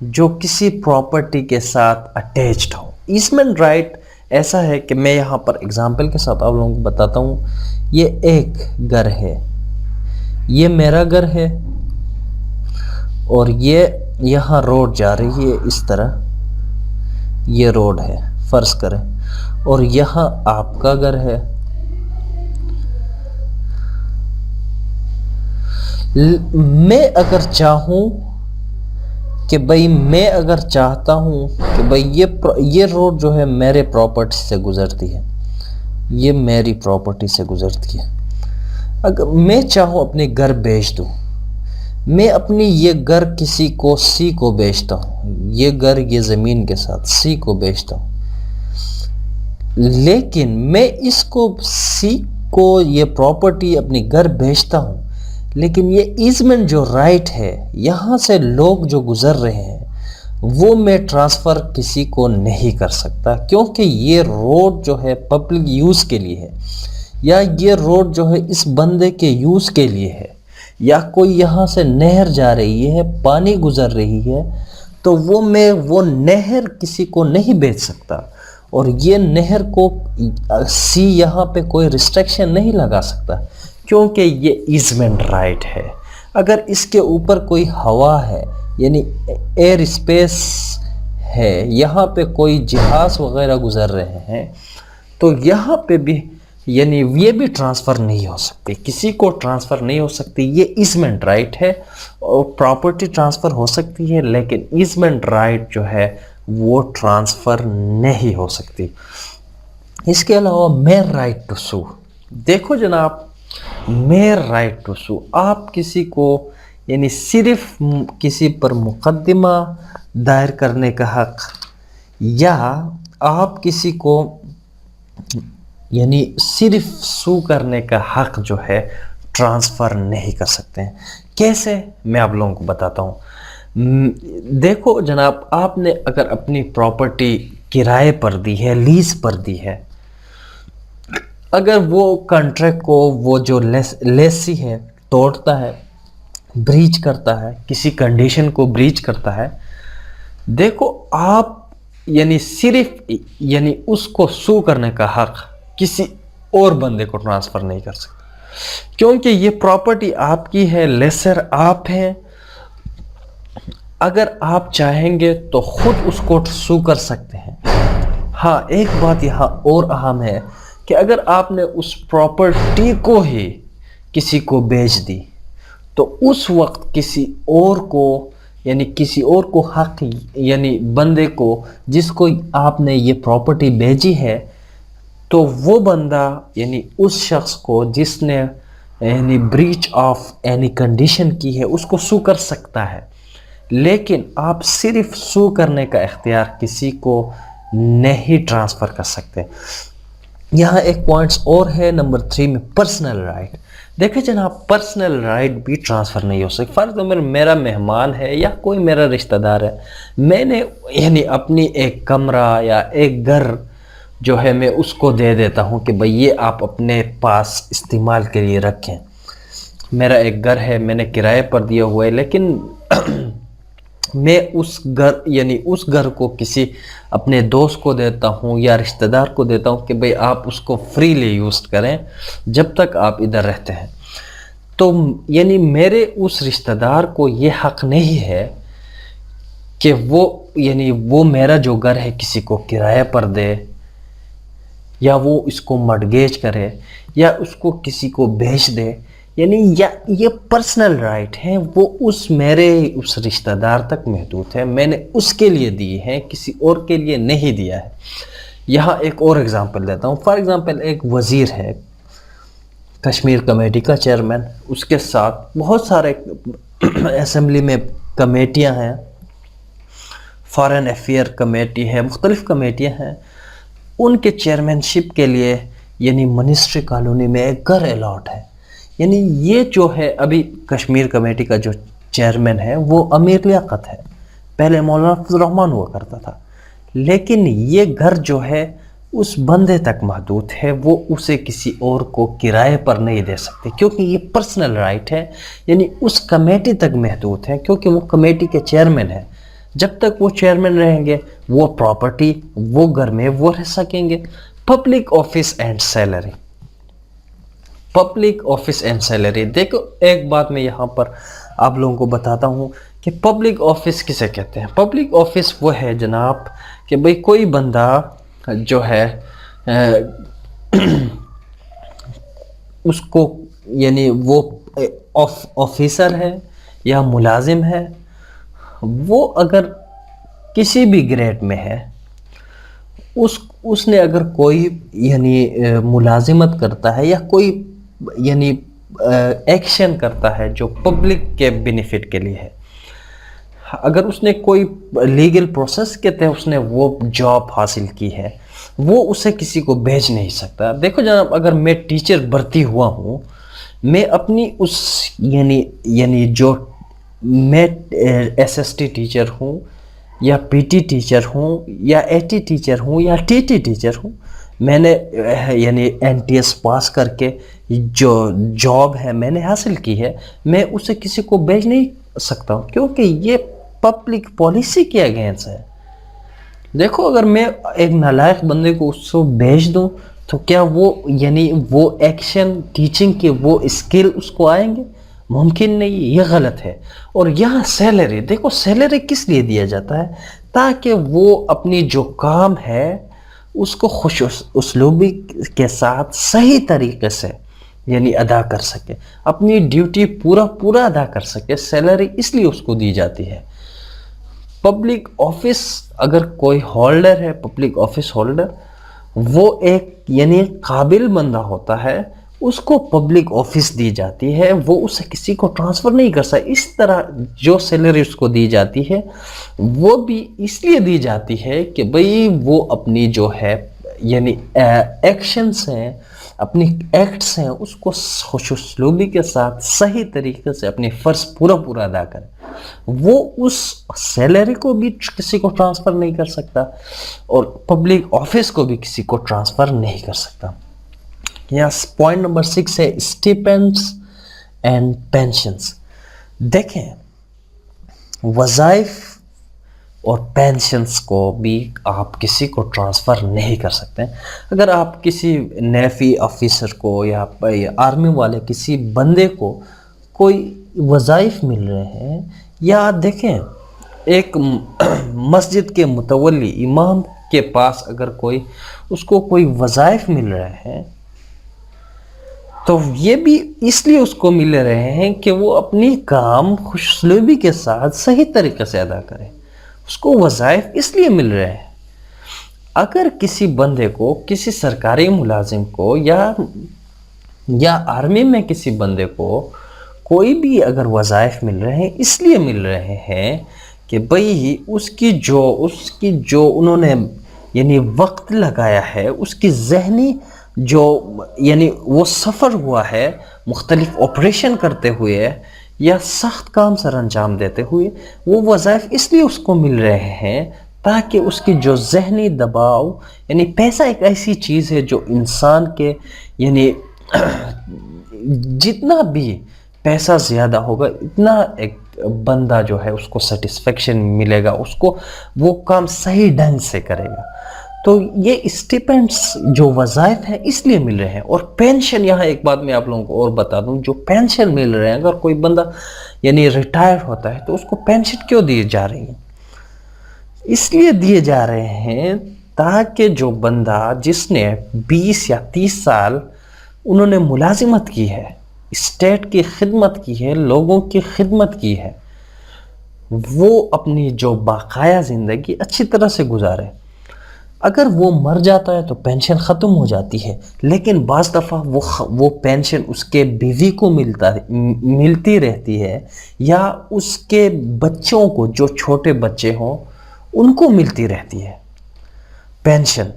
جو کسی پراپرٹی کے ساتھ اٹیچڈ ہو. ایزمنٹ رائٹ ایسا ہے کہ میں یہاں پر اگزامپل کے ساتھ آپ لوگوں کو بتاتا ہوں. یہ ایک گھر ہے، یہ میرا گھر ہے، اور یہ یہاں روڈ جا رہی ہے اس طرح، یہ روڈ ہے فرض کریں، اور یہاں آپ کا گھر ہے. میں اگر چاہوں کہ بھئی میں اگر چاہتا ہوں کہ بھئی یہ روڈ جو ہے میرے پراپرٹی سے گزرتی ہے، یہ میری پراپرٹی سے گزرتی ہے، اگر میں چاہوں اپنے گھر بیچ دوں، میں اپنی یہ گھر کسی کو سی کو بیچتا ہوں، یہ گھر یہ زمین کے ساتھ سی کو بیچتا ہوں، لیکن میں اس کو سی کو یہ پراپرٹی اپنی گھر بیچتا ہوں، لیکن یہ ایزمنٹ جو رائٹ ہے یہاں سے لوگ جو گزر رہے ہیں وہ میں ٹرانسفر کسی کو نہیں کر سکتا، کیونکہ یہ روڈ جو ہے پبلک یوز کے لیے ہے، یا یہ روڈ جو ہے اس بندے کے یوز کے لیے ہے، یا کوئی یہاں سے نہر جا رہی ہے، پانی گزر رہی ہے، تو وہ نہر کسی کو نہیں بیچ سکتا، اور یہ نہر کو سی یہاں پہ کوئی ریسٹرکشن نہیں لگا سکتا، کیونکہ یہ ایزمنٹ رائٹ ہے. اگر اس کے اوپر کوئی ہوا ہے، یعنی ایئر اسپیس ہے، یہاں پہ کوئی جہاز وغیرہ گزر رہے ہیں، تو یہاں پہ بھی یعنی یہ بھی ٹرانسفر نہیں ہو سکتی، کسی کو ٹرانسفر نہیں ہو سکتی. یہ ایزمنٹ رائٹ ہے، اور پراپرٹی ٹرانسفر ہو سکتی ہے، لیکن ایزمنٹ رائٹ جو ہے وہ ٹرانسفر نہیں ہو سکتی. اس کے علاوہ میئر رائٹ ٹو سو. دیکھو جناب، میئر رائٹ ٹو سو، آپ کسی کو یعنی صرف کسی پر مقدمہ دائر کرنے کا حق، یا آپ کسی کو یعنی صرف سو کرنے کا حق جو ہے ٹرانسفر نہیں کر سکتے ہیں. کیسے؟ میں آپ لوگوں کو بتاتا ہوں. دیکھو جناب، آپ نے اگر اپنی پراپرٹی کرائے پر دی ہے، لیز پر دی ہے، اگر وہ کنٹریکٹ کو وہ جو لیسی ہے توڑتا ہے، بریچ کرتا ہے، کسی کنڈیشن کو بریچ کرتا ہے، دیکھو آپ یعنی صرف یعنی اس کو سو کرنے کا حق کسی اور بندے کو ٹرانسفر نہیں کر سکتے، کیونکہ یہ پراپرٹی آپ کی ہے، لیسر آپ ہیں. اگر آپ چاہیں گے تو خود اس کو سو کر سکتے ہیں. ہاں، ایک بات یہاں اور اہم ہے کہ اگر آپ نے اس پراپرٹی کو ہی کسی کو بیچ دی، تو اس وقت کسی اور کو یعنی کسی اور کو حق یعنی بندے کو جس کو آپ نے یہ پراپرٹی بیچی ہے، تو وہ بندہ یعنی اس شخص کو جس نے یعنی بریچ آف اینی کنڈیشن کی ہے اس کو سو کر سکتا ہے، لیکن آپ صرف سو کرنے کا اختیار کسی کو نہیں ٹرانسفر کر سکتے. یہاں ایک پوائنٹس اور ہے نمبر 3 میں، پرسنل رائٹ. دیکھیں جناب، پرسنل رائٹ بھی ٹرانسفر نہیں ہو سکتی. فرض عمر میرا مہمان ہے یا کوئی میرا رشتہ دار ہے، میں نے یعنی اپنی ایک کمرہ یا ایک گھر جو ہے میں اس کو دے دیتا ہوں کہ بھئی یہ آپ اپنے پاس استعمال کے لیے رکھیں. میرا ایک گھر ہے، میں نے کرائے پر دیا ہوا ہے، لیکن میں اس گھر کو کسی اپنے دوست کو دیتا ہوں یا رشتہ دار کو دیتا ہوں کہ بھئی آپ اس کو فریلی یوز کریں جب تک آپ ادھر رہتے ہیں. تو یعنی میرے اس رشتہ دار کو یہ حق نہیں ہے کہ وہ میرا جو گھر ہے کسی کو کرائے پر دے، یا وہ اس کو مرگیج کرے، یا اس کو کسی کو بیچ دے. یعنی یہ پرسنل رائٹ ہیں، وہ میرے اس رشتہ دار تک محدود ہے، میں نے اس کے لیے دی ہے، کسی اور کے لیے نہیں دیا ہے. یہاں ایک اور اگزامپل دیتا ہوں. فار ایگزامپل، ایک وزیر ہے، کشمیر کمیٹی کا چیئرمین، اس کے ساتھ بہت سارے اسمبلی میں کمیٹیاں ہیں، فارن افیئر کمیٹی ہے، مختلف کمیٹیاں ہیں. ان کے چیئرمین شپ کے لیے یعنی منسٹری کالونی میں ایک گھر الاٹ ہے. یعنی یہ جو ہے ابھی کشمیر کمیٹی کا جو چیئرمین ہے وہ امیر لیاقت ہے، پہلے مولانا فضل الرحمان ہوا کرتا تھا، لیکن یہ گھر جو ہے اس بندے تک محدود ہے، وہ اسے کسی اور کو کرائے پر نہیں دے سکتے، کیونکہ یہ پرسنل رائٹ ہے. یعنی اس کمیٹی تک محدود ہے، کیونکہ وہ کمیٹی کے چیئرمین ہے. جب تک وہ چیئرمین رہیں گے وہ پراپرٹی وہ گھر میں وہ رہ سکیں گے. Public office and salary. Public office and salary. دیکھو ایک بات میں یہاں پر آپ لوگوں کو بتاتا ہوں کہ پبلک آفس کسے کہتے ہیں. پبلک آفس وہ ہے جناب کہ بھئی کوئی بندہ جو ہے اس کو یعنی وہ آفیسر ہے یا ملازم ہے، وہ اگر کسی بھی گریڈ میں ہے، اس نے اگر کوئی یعنی ملازمت کرتا ہے یا کوئی یعنی ایکشن کرتا ہے جو پبلک کے بینیفٹ کے لیے ہے، اگر اس نے کوئی لیگل پروسیس کے تحت اس نے وہ جاب حاصل کی ہے، وہ اسے کسی کو بھیج نہیں سکتا. دیکھو جناب، اگر میں ٹیچر بھرتی ہوا ہوں، میں اپنی اس یعنی جو میں ایس ایس ٹی ٹیچر ہوں یا پی ٹی ٹیچر ہوں یا اے ٹی ٹیچر ہوں یا ٹی ٹی ٹیچر ہوں، میں نے یعنی این ٹی ایس پاس کر کے جو جاب ہے میں نے حاصل کی ہے، میں اسے کسی کو بھیج نہیں سکتا ہوں کیونکہ یہ پبلک پالیسی کے اگینسٹ ہے. دیکھو اگر میں ایک نالائق بندے کو اس کو بھیج دوں تو کیا وہ یعنی وہ ایکشن ٹیچنگ کے وہ اسکل اس کو آئیں گے؟ ممکن نہیں، یہ غلط ہے. اور یہاں سیلری، دیکھو سیلری کس لیے دیا جاتا ہے؟ تاکہ وہ اپنی جو کام ہے اس کو خوش اسلوبی کے ساتھ صحیح طریقے سے یعنی ادا کر سکے، اپنی ڈیوٹی پورا ادا کر سکے. سیلری اس لیے اس کو دی جاتی ہے. پبلک آفس اگر کوئی ہولڈر ہے، پبلک آفس ہولڈر، وہ ایک یعنی قابل بندہ ہوتا ہے، اس کو پبلک آفس دی جاتی ہے، وہ اسے کسی کو ٹرانسفر نہیں کر سکتا. اس طرح جو سیلری اس کو دی جاتی ہے وہ بھی اس لیے دی جاتی ہے کہ بھئی وہ اپنی جو ہے یعنی ایکشنز ہیں، اپنی ایکٹس ہیں، اس کو خوش اسلوبی کے ساتھ صحیح طریقے سے اپنے فرض پورا ادا کرے. وہ اس سیلری کو بھی کسی کو ٹرانسفر نہیں کر سکتا اور پبلک آفس کو بھی کسی کو ٹرانسفر نہیں کر سکتا. یہاں پوائنٹ نمبر 6 ہے اسٹیپینڈس اینڈ پینشنز. دیکھیں وظائف اور پینشنز کو بھی آپ کسی کو ٹرانسفر نہیں کر سکتے. اگر آپ کسی نیوی آفیسر کو یا آرمی والے کسی بندے کو کوئی وظائف مل رہے ہیں، یا دیکھیں ایک مسجد کے متولی امام کے پاس اگر اس کو کوئی وظائف مل رہے ہیں تو یہ بھی اس لیے اس کو مل رہے ہیں کہ وہ اپنی کام خوش اسلوبی کے ساتھ صحیح طریقے سے ادا کرے. اس کو وظائف اس لیے مل رہے ہیں. اگر کسی بندے کو، کسی سرکاری ملازم کو یا آرمی میں کسی بندے کو کوئی بھی اگر وظائف مل رہے ہیں، اس لیے مل رہے ہیں کہ بھئی اس کی جو انہوں نے یعنی وقت لگایا ہے، اس کی ذہنی جو یعنی وہ سفر ہوا ہے مختلف آپریشن کرتے ہوئے یا سخت کام سر انجام دیتے ہوئے، وہ وظائف اس لیے اس کو مل رہے ہیں تاکہ اس کی جو ذہنی دباؤ، یعنی پیسہ ایک ایسی چیز ہے جو انسان کے یعنی جتنا بھی پیسہ زیادہ ہوگا اتنا ایک بندہ جو ہے اس کو سیٹسفیکشن ملے گا، اس کو وہ کام صحیح ڈھنگ سے کرے گا. تو یہ اسٹیپینڈس جو وظائف ہیں اس لیے مل رہے ہیں. اور پینشن، یہاں ایک بات میں آپ لوگوں کو اور بتا دوں، جو پینشن مل رہے ہیں، اگر کوئی بندہ یعنی ریٹائر ہوتا ہے تو اس کو پینشن کیوں دی جا رہی ہے؟ اس لیے دیے جا رہے ہیں تاکہ جو بندہ جس نے 20 یا 30 سال انہوں نے ملازمت کی ہے، اسٹیٹ کی خدمت کی ہے، لوگوں کی خدمت کی ہے، وہ اپنی جو باقایا زندگی اچھی طرح سے گزارے. اگر وہ مر جاتا ہے تو پینشن ختم ہو جاتی ہے، لیکن بعض دفعہ وہ پینشن اس کے بیوی کو ملتی رہتی ہے، یا اس کے بچوں کو، جو چھوٹے بچے ہوں ان کو ملتی رہتی ہے پینشن.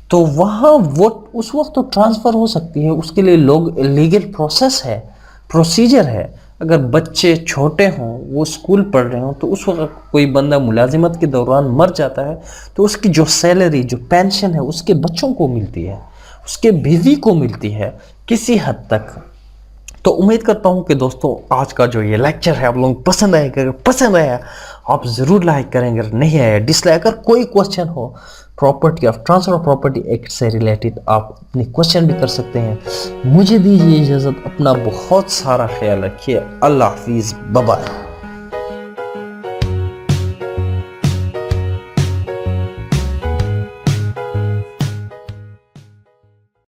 تو وہاں وہ اس وقت تو ٹرانسفر ہو سکتی ہے، اس کے لیے لیگل پروسیجر ہے. اگر بچے چھوٹے ہوں، وہ اسکول پڑھ رہے ہوں، تو اس وقت کوئی بندہ ملازمت کے دوران مر جاتا ہے تو اس کی جو سیلری، جو پینشن ہے، اس کے بچوں کو ملتی ہے، اس کے بیوی کو ملتی ہے کسی حد تک. تو امید کرتا ہوں کہ دوستوں آج کا جو یہ لیکچر ہے آپ لوگوں کو پسند آئے گا. اگر پسند آیا آپ ضرور لائک کریں, اگر نہیں آیا ڈس لائک. اگر کوئی question who property of transfer of property act سے ریلیٹڈ آپ اپنی کوشچن بھی کر سکتے ہیں. مجھے دیجیے اجازت, اپنا بہت سارا خیال رکھیے. اللہ حافظ, بائے بائے.